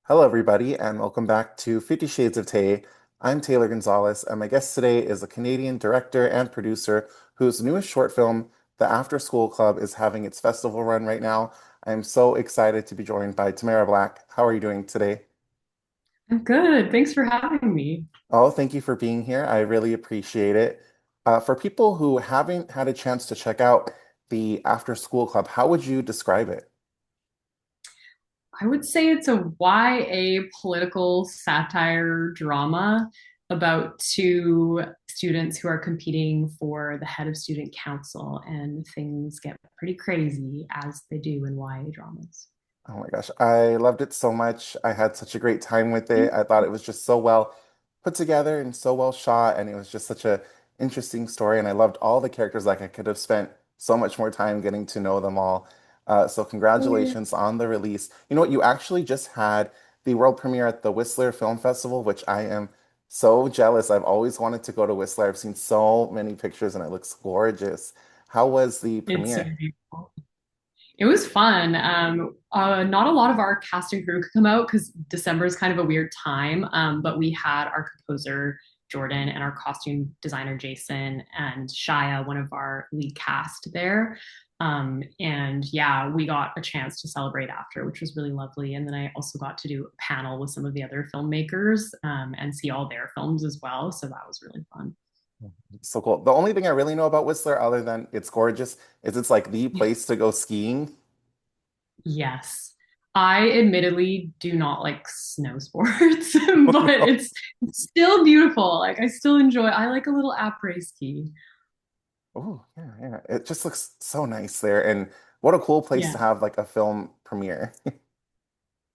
Hello, everybody, and welcome back to 50 Shades of Tay. I'm Taylor Gonzalez, and my guest today is a Canadian director and producer whose newest short film, The After School Club, is having its festival run right now. I'm so excited to be joined by Tamara Black. How are you doing today? I'm good. Thanks for having me. Oh, thank you for being here. I really appreciate it. For people who haven't had a chance to check out the After School Club, how would you describe it? I would say it's a YA political satire drama about two students who are competing for the head of student council, and things get pretty crazy as they do in YA dramas. Oh my gosh, I loved it so much. I had such a great time with it. I thought it was just so well put together and so well shot, and it was just such a interesting story. And I loved all the characters. Like I could have spent so much more time getting to know them all. So congratulations on the release. You know what? You actually just had the world premiere at the Whistler Film Festival, which I am so jealous. I've always wanted to go to Whistler. I've seen so many pictures, and it looks gorgeous. How was the It's so premiere? beautiful. It was fun. Not a lot of our cast and crew could come out because December is kind of a weird time. But we had our composer Jordan and our costume designer Jason and Shia, one of our lead cast there. And yeah, we got a chance to celebrate after, which was really lovely. And then I also got to do a panel with some of the other filmmakers and see all their films as well. So that was really fun. So cool. The only thing I really know about Whistler, other than it's gorgeous, is it's like the place to go skiing. Yes. I admittedly do not like snow sports, but it's still beautiful. Like I still enjoy. I like a little après ski. Oh, yeah, yeah. It just looks so nice there. And what a cool place Yeah. to have like a film premiere.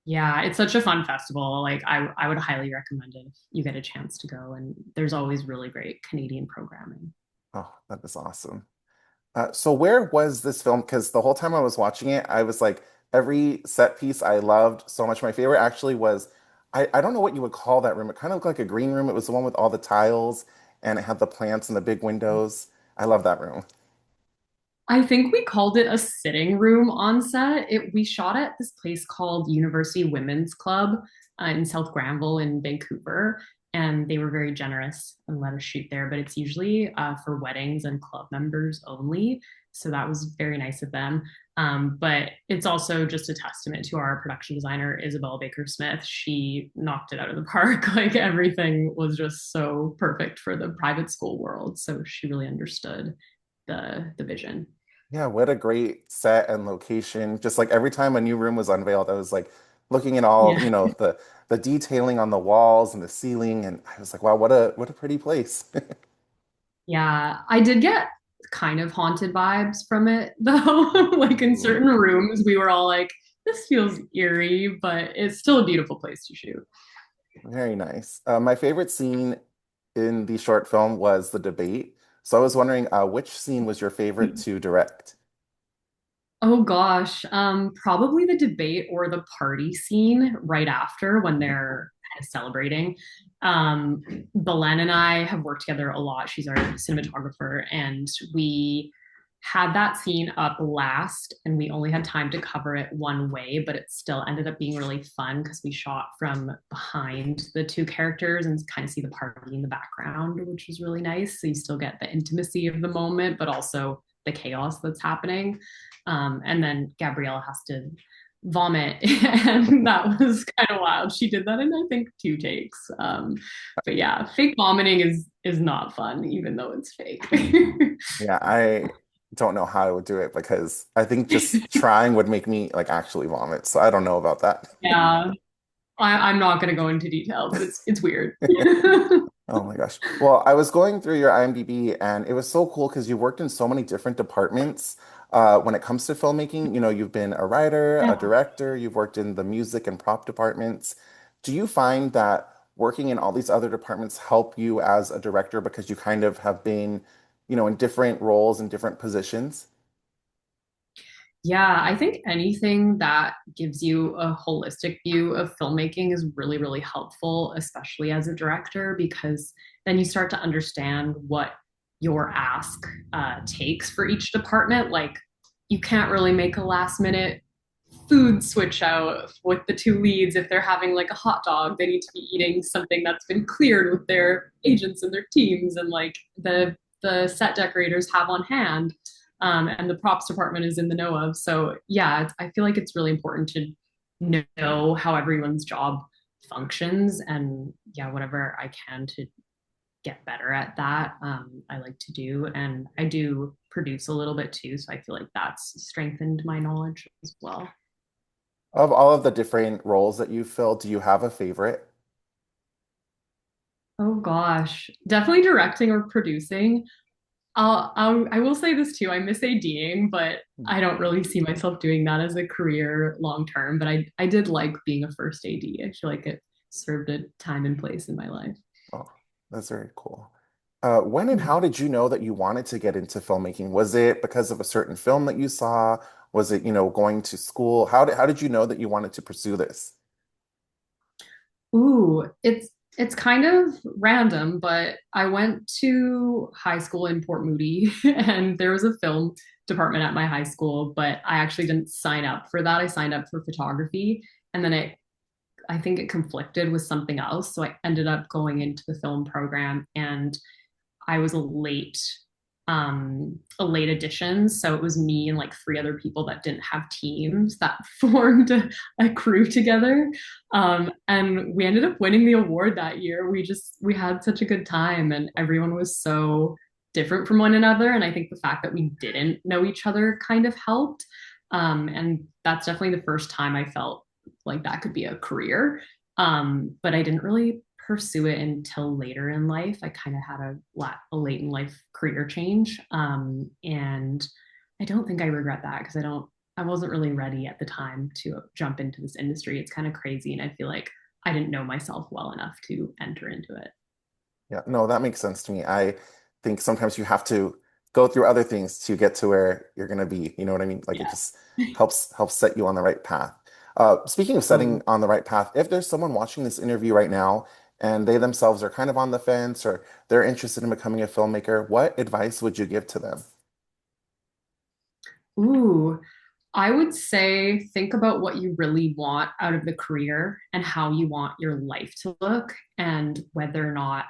Yeah, it's such a fun festival. Like I would highly recommend it if you get a chance to go. And there's always really great Canadian programming. Oh, that is awesome. So where was this film? Because the whole time I was watching it, I was like, every set piece I loved so much. My favorite actually was, I don't know what you would call that room. It kind of looked like a green room. It was the one with all the tiles and it had the plants and the big windows. I love that room. I think we called it a sitting room on set. We shot at this place called University Women's Club in South Granville in Vancouver, and they were very generous and let us shoot there. But it's usually for weddings and club members only, so that was very nice of them. But it's also just a testament to our production designer Isabel Baker Smith. She knocked it out of the park. Like everything was just so perfect for the private school world. So she really understood the vision. Yeah, what a great set and location. Just like every time a new room was unveiled, I was like looking at all, Yeah. the detailing on the walls and the ceiling, and I was like, wow, what a pretty place. Yeah, I did get kind of haunted vibes from it though. Like in Ooh, certain rooms, we were all like, this feels eerie, but it's still a beautiful place to shoot. very nice. My favorite scene in the short film was the debate. So I was wondering, which scene was your favorite to direct? Oh gosh, probably the debate or the party scene right after when they're kind of celebrating. Um, Belen and I have worked together a lot. She's our cinematographer, and we had that scene up last, and we only had time to cover it one way, but it still ended up being really fun because we shot from behind the two characters and kind of see the party in the background, which was really nice. So you still get the intimacy of the moment, but also the chaos that's happening. And then Gabriella has to vomit, and that was kind of wild. She did that in I think two takes. But yeah, fake vomiting is not fun, even though it's fake. Yeah, I don't know how I would do it because I think just trying would make me like actually vomit. So I don't know about that. Yeah, I'm not going to go into detail, but it's weird. Oh my gosh. Well, I was going through your IMDb and it was so cool because you worked in so many different departments. When it comes to filmmaking, you've been a writer, a Yeah. director, you've worked in the music and prop departments. Do you find that working in all these other departments help you as a director because you kind of have been, in different roles and different positions? Yeah, I think anything that gives you a holistic view of filmmaking is really, really helpful, especially as a director, because then you start to understand what your ask takes for each department. Like, you can't really make a last minute food switch out with the two leads. If they're having like a hot dog, they need to be eating something that's been cleared with their agents and their teams, and like the set decorators have on hand, and the props department is in the know of. So yeah, I feel like it's really important to know how everyone's job functions, and yeah, whatever I can to get better at that, I like to do. And I do produce a little bit too. So I feel like that's strengthened my knowledge as well. Of all of the different roles that you've filled, do you have a favorite? Oh gosh, definitely directing or producing. I will say this too. I miss ADing, but I don't really see myself doing that as a career long term. But I did like being a first AD. I feel like it served a time and place in my life. Oh, that's very cool. When and Yeah. how did you know that you wanted to get into filmmaking? Was it because of a certain film that you saw? Was it, going to school? How did you know that you wanted to pursue this? Ooh, it's kind of random, but I went to high school in Port Moody and there was a film department at my high school, but I actually didn't sign up for that. I signed up for photography, and then I think it conflicted with something else. So I ended up going into the film program, and I was a late addition. So it was me and like three other people that didn't have teams that formed a crew together. And we ended up winning the award that year. We had such a good time, and everyone was so different from one another. And I think the fact that we didn't know each other kind of helped. And that's definitely the first time I felt like that could be a career. But I didn't really pursue it until later in life. I kind of had a late in life career change. And I don't think I regret that because I wasn't really ready at the time to jump into this industry. It's kind of crazy. And I feel like I didn't know myself well enough to enter into it. Yeah, no, that makes sense to me. I think sometimes you have to go through other things to get to where you're going to be. You know what I mean? Like it Yeah. just helps set you on the right path. Speaking of setting Totally. on the right path, if there's someone watching this interview right now and they themselves are kind of on the fence or they're interested in becoming a filmmaker, what advice would you give to them? Ooh, I would say think about what you really want out of the career and how you want your life to look, and whether or not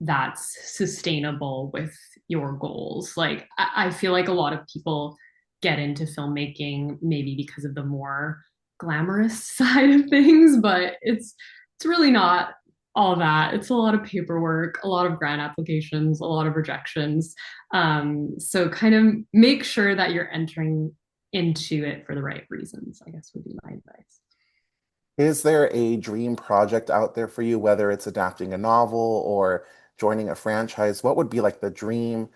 that's sustainable with your goals. Like, I feel like a lot of people get into filmmaking maybe because of the more glamorous side of things, but it's really not all that. It's a lot of paperwork, a lot of grant applications, a lot of rejections. So kind of make sure that you're entering into it for the right reasons, I guess would be my advice. Is there a dream project out there for you, whether it's adapting a novel or joining a franchise? What would be like the dream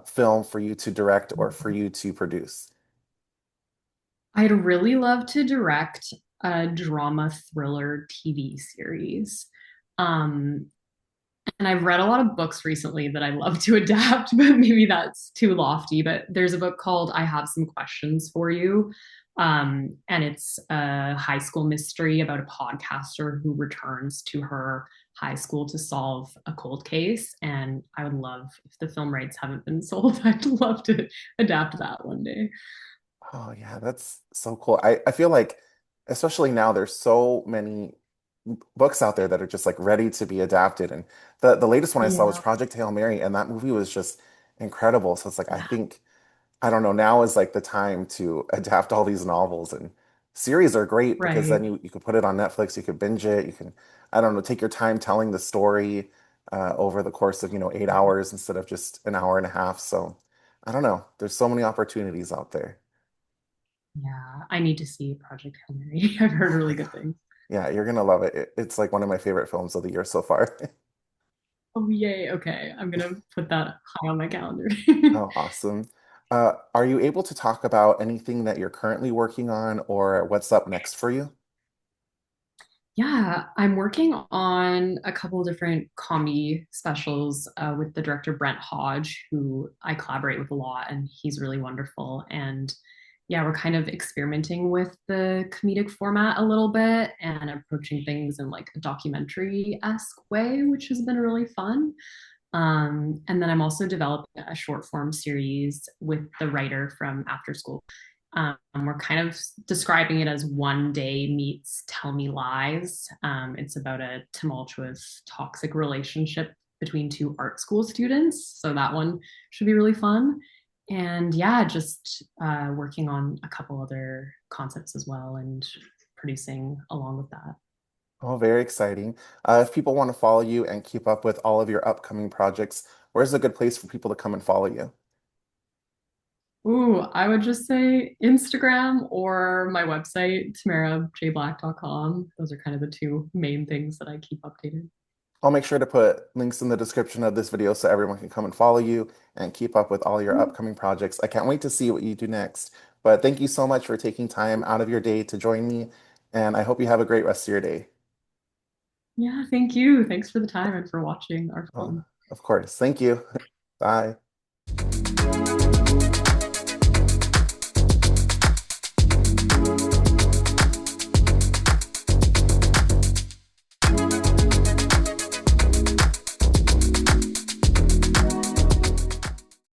film for you to direct or for you to produce? I'd really love to direct a drama thriller TV series. Um, and I've read a lot of books recently that I love to adapt, but maybe that's too lofty. But there's a book called I Have Some Questions for You. And it's a high school mystery about a podcaster who returns to her high school to solve a cold case. And I would love, if the film rights haven't been sold, I'd love to adapt that one day. Oh yeah, that's so cool. I feel like, especially now, there's so many books out there that are just like ready to be adapted. And the latest one I saw was Yeah. Project Hail Mary, and that movie was just incredible. So it's like I think I don't know, now is like the time to adapt all these novels, and series are great because then Right. you could put it on Netflix, you could binge it, you can, I don't know, take your time telling the story over the course of, 8 hours instead of just an hour and a half. So I don't know. There's so many opportunities out there. Yeah, I need to see Project Hail Mary. I've heard Oh my really God. good things. Yeah, you're gonna love it. It's like one of my favorite films of the year so far. Oh, yay. Okay. I'm gonna put that high on my calendar. Oh, awesome. Are you able to talk about anything that you're currently working on or what's up next for you? Yeah, I'm working on a couple different comedy specials with the director Brent Hodge, who I collaborate with a lot, and he's really wonderful. And yeah, we're kind of experimenting with the comedic format a little bit and approaching things in like a documentary-esque way, which has been really fun. And then I'm also developing a short form series with the writer from After School We're kind of describing it as One Day Meets Tell Me Lies. It's about a tumultuous, toxic relationship between two art school students. So that one should be really fun. And yeah, just working on a couple other concepts as well and producing along with that. Oh, very exciting. If people want to follow you and keep up with all of your upcoming projects, where's a good place for people to come and follow you? Ooh, I would just say Instagram or my website, tamarajblack.com. Those are kind of the two main things that I keep updated. I'll make sure to put links in the description of this video so everyone can come and follow you and keep up with all your upcoming projects. I can't wait to see what you do next. But thank you so much for taking time out of your day to join me, and I hope you have a great rest of your day. Yeah, thank you. Thanks for the time and for watching our Oh, film. of course. Thank you. Bye.